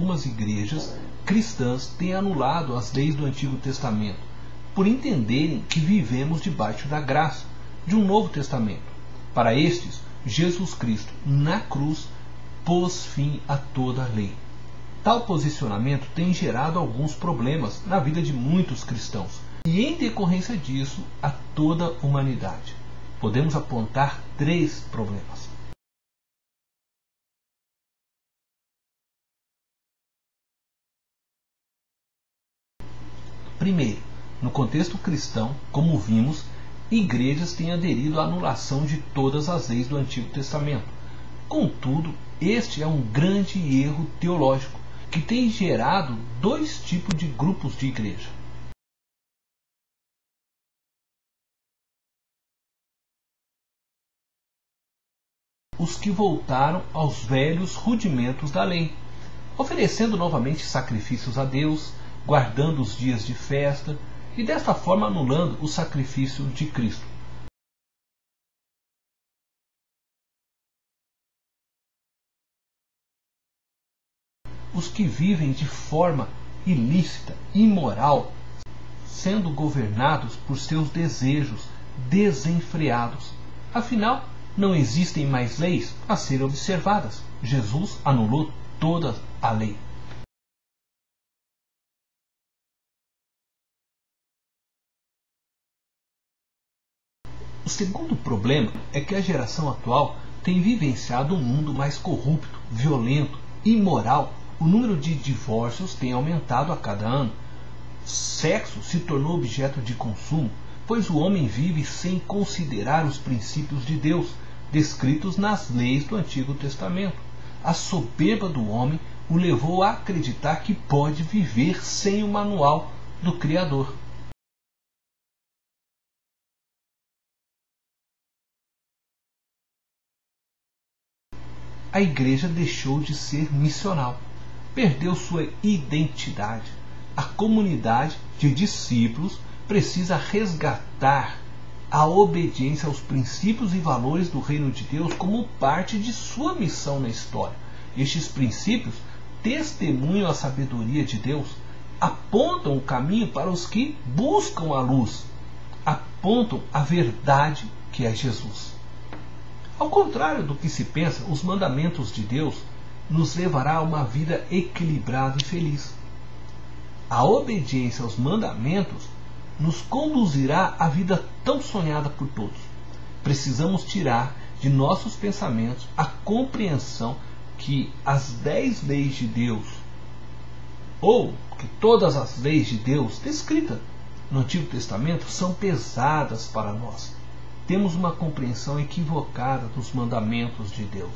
algumas igrejas cristãs têm anulado as leis do Antigo Testamento, por entenderem que vivemos debaixo da graça de um Novo Testamento. Para estes, Jesus Cristo, na cruz, pôs fim a toda a lei. Tal posicionamento tem gerado alguns problemas na vida de muitos cristãos e, em decorrência disso, a toda a humanidade. Podemos apontar 3 problemas. Primeiro, no contexto cristão, como vimos, igrejas têm aderido à anulação de todas as leis do Antigo Testamento. Contudo, este é um grande erro teológico que tem gerado 2 tipos de grupos de igreja. Os que voltaram aos velhos rudimentos da lei, oferecendo novamente sacrifícios a Deus, guardando os dias de festa e desta forma anulando o sacrifício de Cristo. Os que vivem de forma ilícita, imoral, sendo governados por seus desejos desenfreados. Afinal, não existem mais leis a serem observadas. Jesus anulou toda a lei. O segundo problema é que a geração atual tem vivenciado um mundo mais corrupto, violento, imoral. O número de divórcios tem aumentado a cada ano. Sexo se tornou objeto de consumo, pois o homem vive sem considerar os princípios de Deus, descritos nas leis do Antigo Testamento. A soberba do homem o levou a acreditar que pode viver sem o manual do Criador. A igreja deixou de ser missional, perdeu sua identidade. A comunidade de discípulos precisa resgatar a obediência aos princípios e valores do reino de Deus como parte de sua missão na história. Estes princípios testemunham a sabedoria de Deus, apontam o caminho para os que buscam a luz, apontam a verdade que é Jesus. Ao contrário do que se pensa, os mandamentos de Deus nos levará a uma vida equilibrada e feliz. A obediência aos mandamentos nos conduzirá à vida tão sonhada por todos. Precisamos tirar de nossos pensamentos a compreensão que as 10 leis de Deus, ou que todas as leis de Deus descritas no Antigo Testamento, são pesadas para nós. Temos uma compreensão equivocada dos mandamentos de Deus.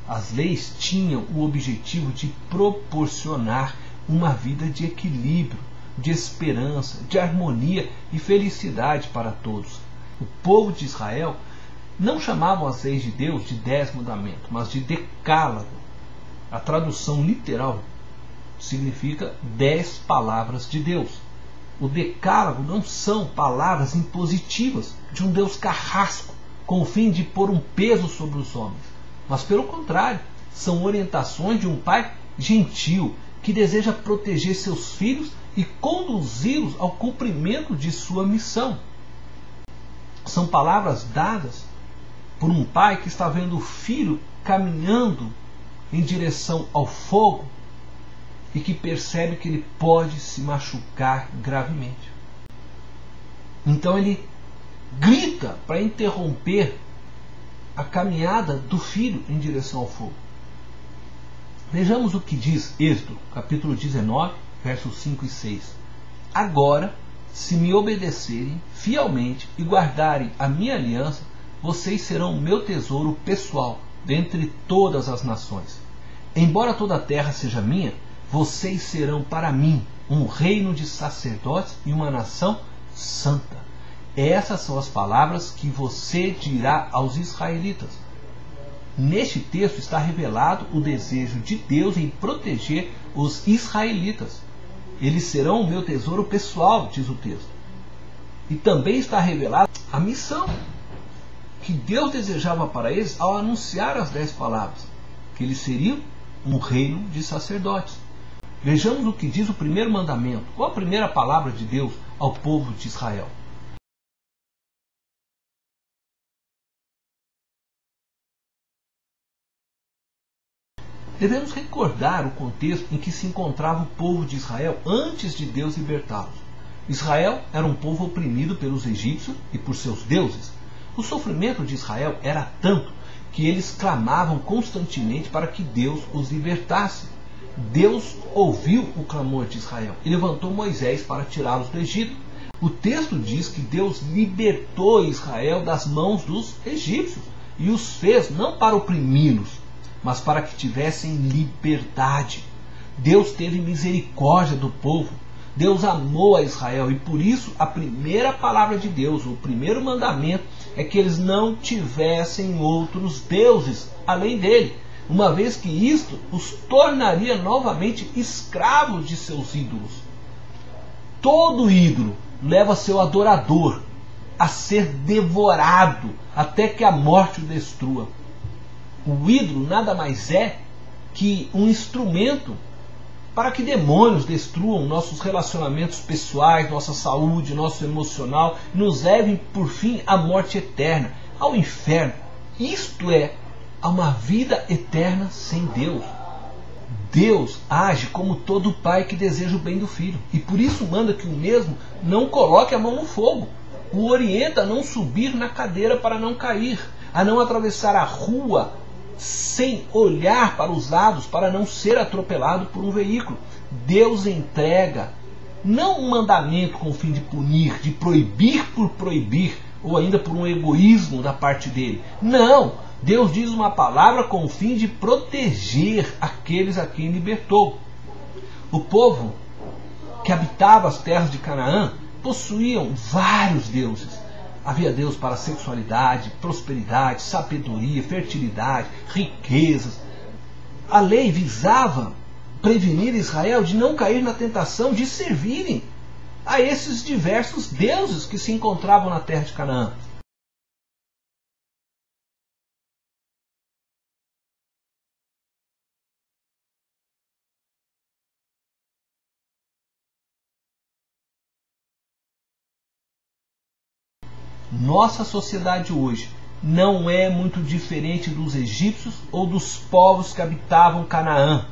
As leis tinham o objetivo de proporcionar uma vida de equilíbrio, de esperança, de harmonia e felicidade para todos. O povo de Israel não chamavam as leis de Deus de 10 mandamentos, mas de decálogo. A tradução literal significa 10 palavras de Deus. O decálogo não são palavras impositivas de um Deus carrasco, com o fim de pôr um peso sobre os homens, mas pelo contrário, são orientações de um pai gentil, que deseja proteger seus filhos e conduzi-los ao cumprimento de sua missão. São palavras dadas por um pai que está vendo o filho caminhando em direção ao fogo e que percebe que ele pode se machucar gravemente. Então ele grita para interromper a caminhada do filho em direção ao fogo. Vejamos o que diz Êxodo, capítulo 19, versos 5 e 6. Agora, se me obedecerem fielmente e guardarem a minha aliança, vocês serão o meu tesouro pessoal dentre todas as nações. Embora toda a terra seja minha, vocês serão para mim um reino de sacerdotes e uma nação santa. Essas são as palavras que você dirá aos israelitas. Neste texto está revelado o desejo de Deus em proteger os israelitas. Eles serão o meu tesouro pessoal, diz o texto. E também está revelada a missão que Deus desejava para eles ao anunciar as 10 palavras, que eles seriam um reino de sacerdotes. Vejamos o que diz o primeiro mandamento, ou a primeira palavra de Deus ao povo de Israel. Devemos recordar o contexto em que se encontrava o povo de Israel antes de Deus libertá-los. Israel era um povo oprimido pelos egípcios e por seus deuses. O sofrimento de Israel era tanto que eles clamavam constantemente para que Deus os libertasse. Deus ouviu o clamor de Israel e levantou Moisés para tirá-los do Egito. O texto diz que Deus libertou Israel das mãos dos egípcios e os fez não para oprimi-los, mas para que tivessem liberdade. Deus teve misericórdia do povo. Deus amou a Israel e por isso a primeira palavra de Deus, o primeiro mandamento, é que eles não tivessem outros deuses além dele, uma vez que isto os tornaria novamente escravos de seus ídolos. Todo ídolo leva seu adorador a ser devorado até que a morte o destrua. O ídolo nada mais é que um instrumento para que demônios destruam nossos relacionamentos pessoais, nossa saúde, nosso emocional, e nos levem por fim à morte eterna, ao inferno. Isto é, a uma vida eterna sem Deus. Deus age como todo pai que deseja o bem do filho, e por isso manda que o mesmo não coloque a mão no fogo, o orienta a não subir na cadeira para não cair, a não atravessar a rua sem olhar para os lados para não ser atropelado por um veículo. Deus entrega não um mandamento com o fim de punir, de proibir por proibir, ou ainda por um egoísmo da parte dele. Não! Deus diz uma palavra com o fim de proteger aqueles a quem libertou. O povo que habitava as terras de Canaã possuíam vários deuses. Havia Deus para sexualidade, prosperidade, sabedoria, fertilidade, riquezas. A lei visava prevenir Israel de não cair na tentação de servirem a esses diversos deuses que se encontravam na terra de Canaã. Nossa sociedade hoje não é muito diferente dos egípcios ou dos povos que habitavam Canaã.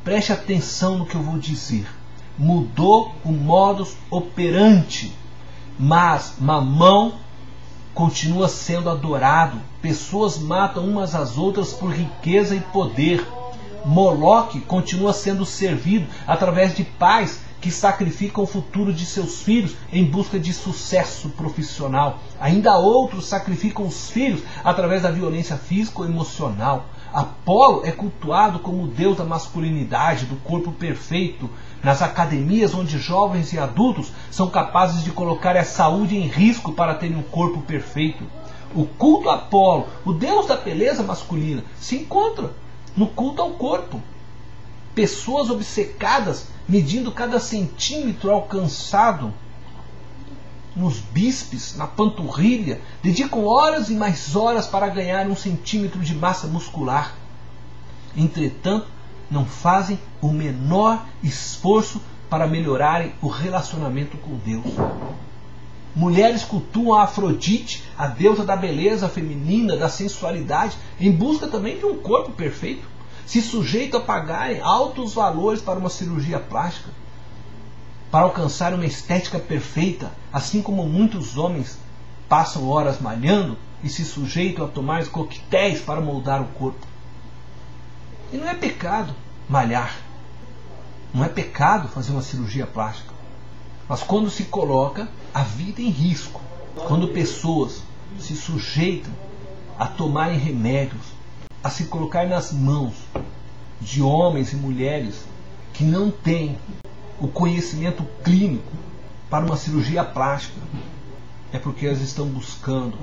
Preste atenção no que eu vou dizer. Mudou o modus operandi, mas Mamão continua sendo adorado. Pessoas matam umas às outras por riqueza e poder. Moloque continua sendo servido através de pais que sacrificam o futuro de seus filhos em busca de sucesso profissional. Ainda outros sacrificam os filhos através da violência física ou emocional. Apolo é cultuado como o deus da masculinidade, do corpo perfeito, nas academias onde jovens e adultos são capazes de colocar a saúde em risco para terem um corpo perfeito. O culto a Apolo, o deus da beleza masculina, se encontra no culto ao corpo. Pessoas obcecadas, medindo cada centímetro alcançado nos bíceps, na panturrilha, dedicam horas e mais horas para ganhar 1 centímetro de massa muscular. Entretanto, não fazem o menor esforço para melhorarem o relacionamento com Deus. Mulheres cultuam a Afrodite, a deusa da beleza feminina, da sensualidade, em busca também de um corpo perfeito. Se sujeitam a pagarem altos valores para uma cirurgia plástica, para alcançar uma estética perfeita, assim como muitos homens passam horas malhando e se sujeitam a tomar coquetéis para moldar o corpo. E não é pecado malhar, não é pecado fazer uma cirurgia plástica, mas quando se coloca a vida em risco, quando pessoas se sujeitam a tomarem remédios, a se colocar nas mãos de homens e mulheres que não têm o conhecimento clínico para uma cirurgia plástica, é porque elas estão buscando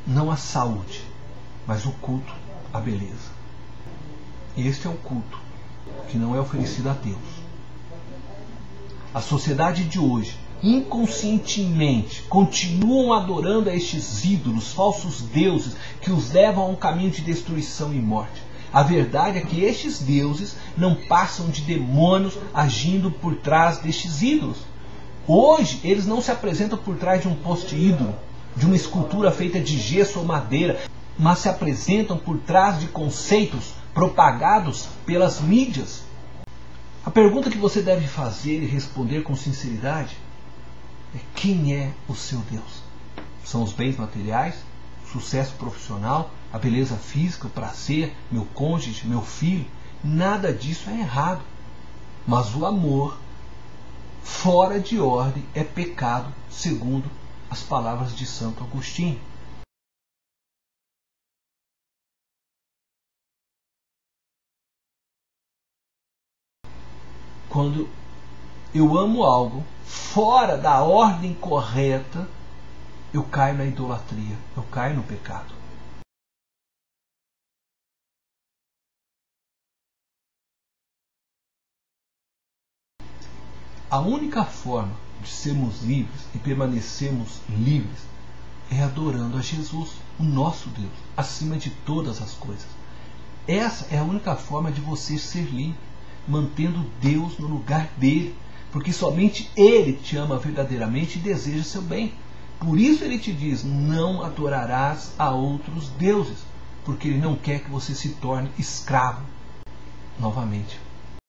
não a saúde, mas o culto à beleza. Este é o culto que não é oferecido a Deus. A sociedade de hoje, inconscientemente, continuam adorando a estes ídolos, falsos deuses, que os levam a um caminho de destruição e morte. A verdade é que estes deuses não passam de demônios agindo por trás destes ídolos. Hoje, eles não se apresentam por trás de um poste ídolo, de uma escultura feita de gesso ou madeira, mas se apresentam por trás de conceitos propagados pelas mídias. A pergunta que você deve fazer e responder com sinceridade é: quem é o seu Deus? São os bens materiais, o sucesso profissional, a beleza física, o prazer, meu cônjuge, meu filho? Nada disso é errado. Mas o amor fora de ordem é pecado, segundo as palavras de Santo Agostinho. Quando eu amo algo fora da ordem correta, eu caio na idolatria, eu caio no pecado. A única forma de sermos livres e permanecermos livres é adorando a Jesus, o nosso Deus, acima de todas as coisas. Essa é a única forma de você ser livre, mantendo Deus no lugar dele, porque somente Ele te ama verdadeiramente e deseja seu bem. Por isso Ele te diz: não adorarás a outros deuses, porque Ele não quer que você se torne escravo novamente.